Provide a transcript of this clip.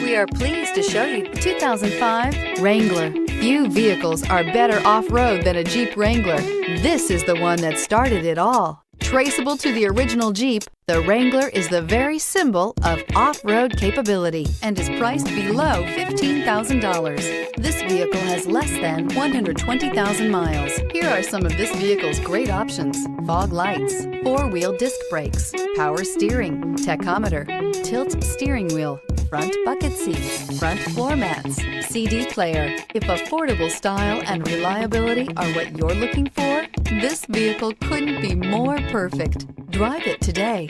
We are pleased to show you the 2005 Wrangler. Few vehicles are better off-road than a Jeep Wrangler. This is the one that started it all. Traceable to the original Jeep, the Wrangler is the very symbol of off-road capability and is priced below $15,000. This vehicle has less than 120,000 miles. Here are some of this vehicle's great options: fog lights, four-wheel disc brakes, power steering, tachometer, tilt steering wheel, front bucket seats, front floor mats, CD player. If affordable style and reliability are what you're looking for, this vehicle couldn't be more perfect. Drive it today.